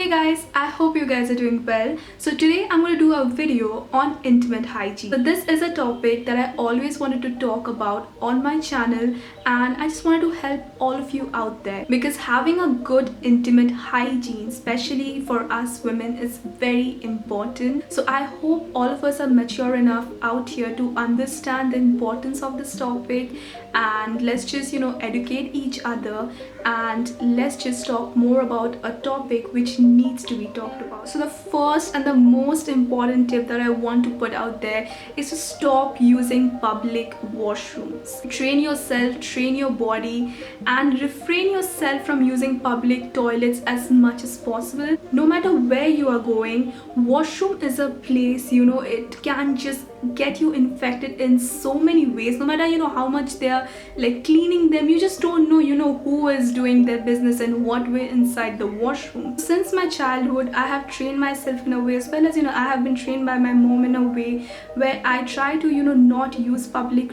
Hey guys, I hope you guys are doing well. So today I'm going to do a video on intimate hygiene. So this is a topic that I always wanted to talk about on my channel, and I just wanted to help all of you out there because having a good intimate hygiene, especially for us women, is very important. So I hope all of us are mature enough out here to understand the importance of this topic, and let's just educate each other, and let's just talk more about a topic which needs to be talked about. So the first and the most important tip that I want to put out there is to stop using public washrooms. Train yourself, train your body, and refrain yourself from using public toilets as much as possible. No matter where you are going, washroom is a place, it can just get you infected in so many ways. No matter how much they are like cleaning them, you just don't know who is doing their business and what way inside the washroom. Since my childhood, I have trained myself in a way, as well as I have been trained by my mom in a way where I try to not use public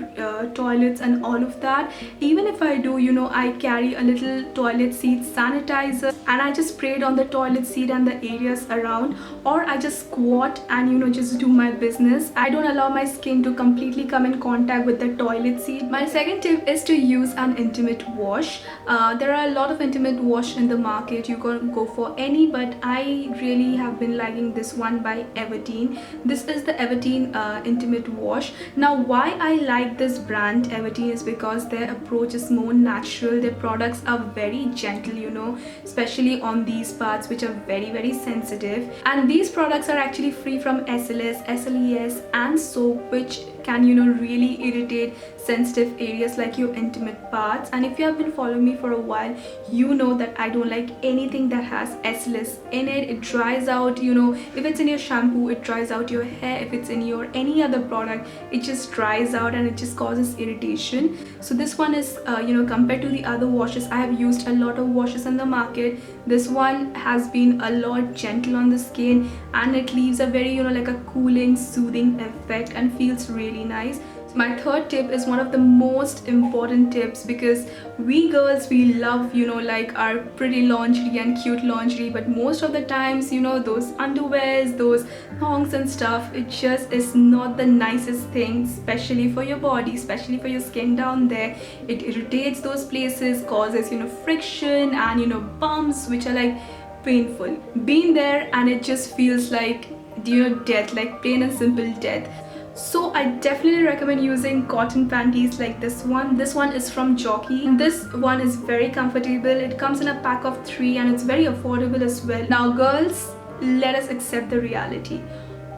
toilets and all of that. Even if I do, I carry a little toilet seat sanitizer and I just spray it on the toilet seat and the areas around, or I just squat and just do my business. I don't allow my skin to completely come in contact with the toilet seat. My second tip is to use an intimate wash. There are a lot of intimate wash in the market. You can go for any, but I really have been liking this one by Everteen. This is the Everteen intimate wash. Now why I like this brand Everteen is because their approach is more natural. Their products are very gentle, especially on these parts which are very sensitive, and these products are actually free from SLS, SLES and soap, which can really irritate sensitive areas like your intimate parts. And if you have been following me for a while, you know that I don't like anything that has SLS in it. It dries out, if it's in your shampoo, it dries out your hair. If it's in your any other product, it just dries out and it just causes irritation. So this one is compared to the other washes, I have used a lot of washes in the market. This one has been a lot gentle on the skin, and it leaves a very like a cooling, soothing effect and feels really nice. My third tip is one of the most important tips, because we girls, we love like our pretty lingerie and cute lingerie, but most of the times those underwears, those thongs and stuff, it just is not the nicest thing, especially for your body, especially for your skin down there. It irritates those places, causes friction and bumps which are like painful. Been there, and it just feels like death, like plain and simple death. So I definitely recommend using cotton panties like this one. This one is from Jockey. This one is very comfortable. It comes in a pack of 3 and it's very affordable as well. Now girls, let us accept the reality.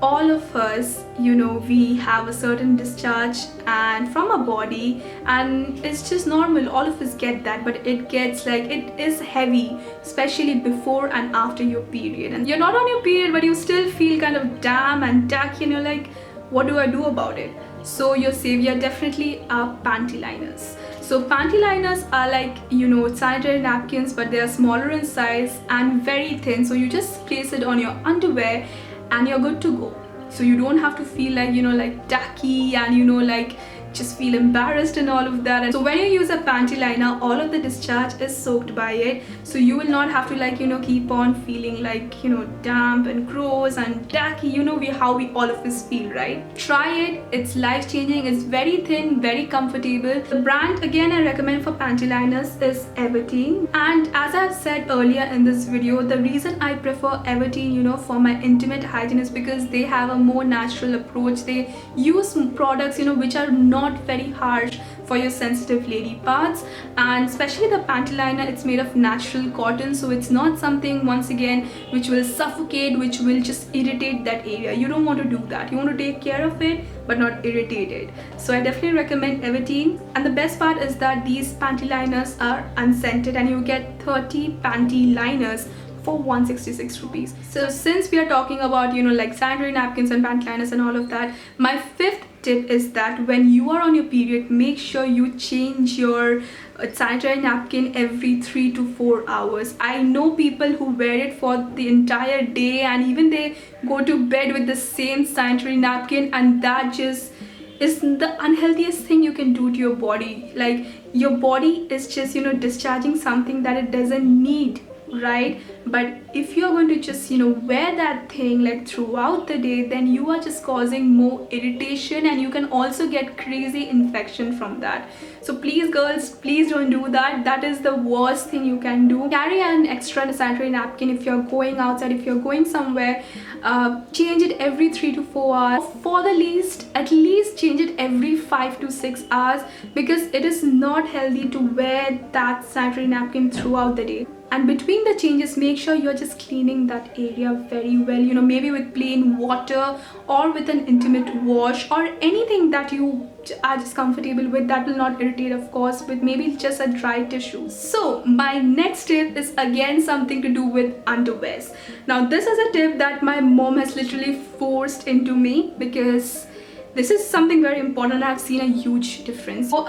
All of us, we have a certain discharge and from our body, and it's just normal. All of us get that, but it gets like, it is heavy, especially before and after your period. And you're not on your period, but you still feel kind of damp and tacky, and you're like, what do I do about it? So your savior definitely are panty liners. So panty liners are like sanitary napkins, but they are smaller in size and very thin. So you just place it on your underwear and you're good to go. So you don't have to feel like like tacky and like just feel embarrassed and all of that. And so when you use a panty liner, all of the discharge is soaked by it, so you will not have to like keep on feeling like damp and gross and tacky. How we all of us feel, right? Try it. It's life changing. It's very thin, very comfortable. The brand again I recommend for panty liners is Everteen, and as I've said earlier in this video, the reason I prefer Everteen for my intimate hygiene is because they have a more natural approach. They use products which are not very harsh for your sensitive lady parts, and especially the panty liner, it's made of natural cotton, so it's not something, once again, which will suffocate, which will just irritate that area. You don't want to do that. You want to take care of it but not irritate it. So I definitely recommend Everteen. And the best part is that these panty liners are unscented, and you get 30 panty liners for 166 rupees. So since we are talking about like sanitary napkins and panty liners and all of that, my fifth tip is that when you are on your period, make sure you change your sanitary napkin every 3 to 4 hours. I know people who wear it for the entire day, and even they go to bed with the same sanitary napkin, and that just is the unhealthiest thing you can do to your body. Like, your body is just discharging something that it doesn't need right? But if you're going to just wear that thing like throughout the day, then you are just causing more irritation, and you can also get crazy infection from that. So please girls, please don't do that. That is the worst thing you can do. Carry an extra sanitary napkin if you're going outside, if you're going somewhere. Change it every 3 to 4 hours. For the least, at least change it every 5 to 6 hours, because it is not healthy to wear that sanitary napkin throughout the day. And between the changes, make sure you're just cleaning that area very well, maybe with plain water or with an intimate wash, or anything that you are just comfortable with, that will not irritate, of course, with maybe just a dry tissue. So my next tip is again something to do with underwears. Now this is a tip that my mom has literally forced into me, because this is something very important. I've seen a huge difference. So,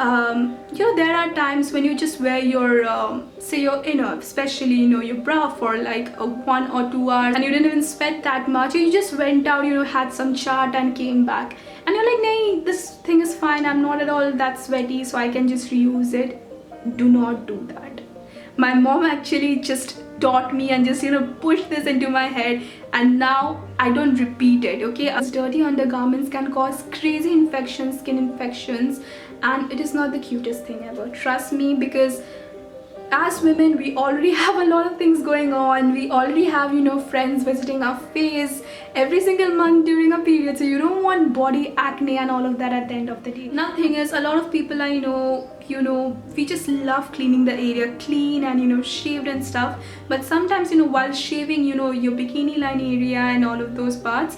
there are times when you just wear your, say your inner, especially, your bra for like 1 or 2 hours, and you didn't even sweat that much. You just went out, had some chat and came back. And you're like, nay, this thing is fine. I'm not at all that sweaty, so I can just reuse it. Do not do that. My mom actually just taught me and just pushed this into my head, and now I don't repeat it, okay? As dirty undergarments can cause crazy infections, skin infections, and it is not the cutest thing ever, trust me, because as women we already have a lot of things going on. We already have friends visiting our face every single month during a period, so you don't want body acne and all of that at the end of the day. Nothing is, a lot of people I know, we just love cleaning the area clean and shaved and stuff, but sometimes while shaving your bikini line area and all of those parts,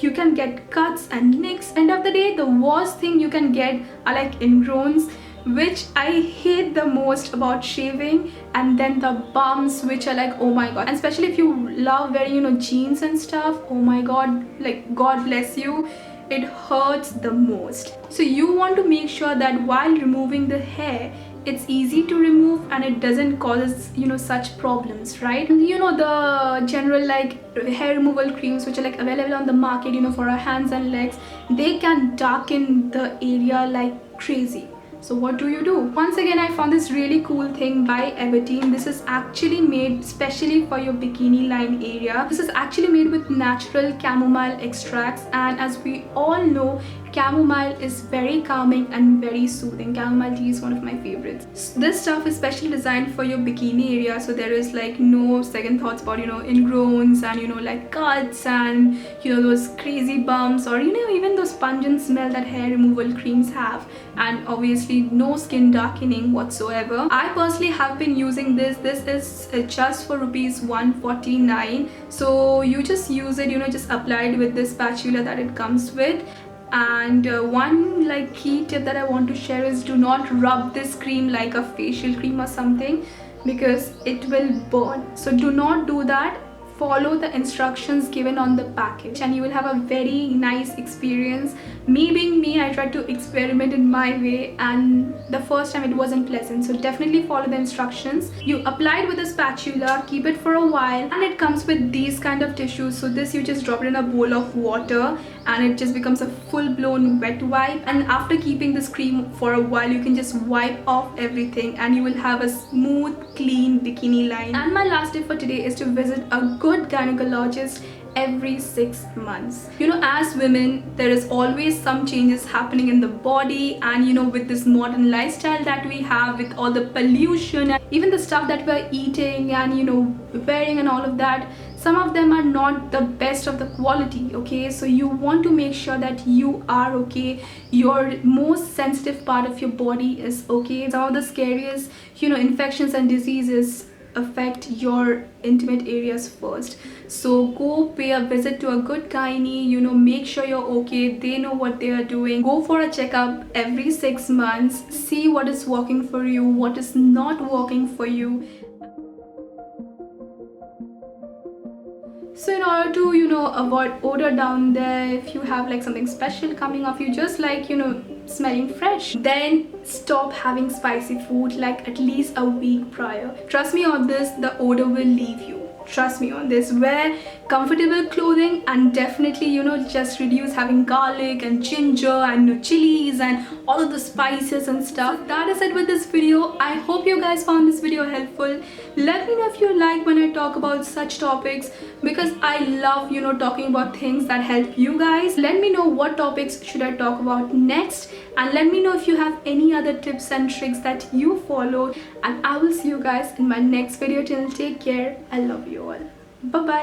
you can get cuts and nicks. End of the day, the worst thing you can get are like ingrowns, which I hate the most about shaving, and then the bumps, which are like, oh my god. And especially if you love wearing jeans and stuff, oh my god, like god bless you, it hurts the most. So you want to make sure that while removing the hair, it's easy to remove and it doesn't cause such problems, right? The general like hair removal creams which are like available on the market for our hands and legs, they can darken the area like crazy. So what do you do? Once again, I found this really cool thing by Everteen. This is actually made specially for your bikini line area. This is actually made with natural chamomile extracts, and as we all know, chamomile is very calming and very soothing. Chamomile tea is one of my favorites. This stuff is specially designed for your bikini area, so there is like no second thoughts about ingrowns and like cuts and those crazy bumps, or even those pungent smell that hair removal creams have, and obviously no skin darkening whatsoever. I personally have been using this. This is just for rupees 149. So you just use it, just apply it with this spatula that it comes with. And one like key tip that I want to share is, do not rub this cream like a facial cream or something, because it will burn. So do not do that. Follow the instructions given on the package and you will have a very nice experience. Me being me, I tried to experiment in my way, and the first time it wasn't pleasant. So definitely follow the instructions. You apply it with a spatula, keep it for a while, and it comes with these kind of tissues. So this, you just drop it in a bowl of water and it just becomes a full-blown wet wipe. And after keeping this cream for a while, you can just wipe off everything and you will have a smooth, clean bikini line. And my last tip for today is to visit a good gynecologist every 6 months. As women, there is always some changes happening in the body, and with this modern lifestyle that we have, with all the pollution and even the stuff that we're eating and wearing and all of that, some of them are not the best of the quality, okay? So you want to make sure that you are okay, your most sensitive part of your body is okay. Some of the scariest infections and diseases affect your intimate areas first. So go pay a visit to a good gynae, make sure you're okay, they know what they are doing. Go for a checkup every 6 months, see what is working for you, what is not working for you. So in order to avoid odor down there, if you have like something special coming off you, just like smelling fresh, then stop having spicy food like at least a week prior. Trust me on this, the odor will leave you. Trust me on this. Wear comfortable clothing, and definitely, just reduce having garlic and ginger and chilies and all of the spices and stuff. So that is it with this video. I hope you guys found this video helpful. Let me know if you like when I talk about such topics, because I love talking about things that help you guys. Let me know what topics should I talk about next, and let me know if you have any other tips and tricks that you followed, and I will see you guys in my next video. Till take care, I love you all. Bye bye.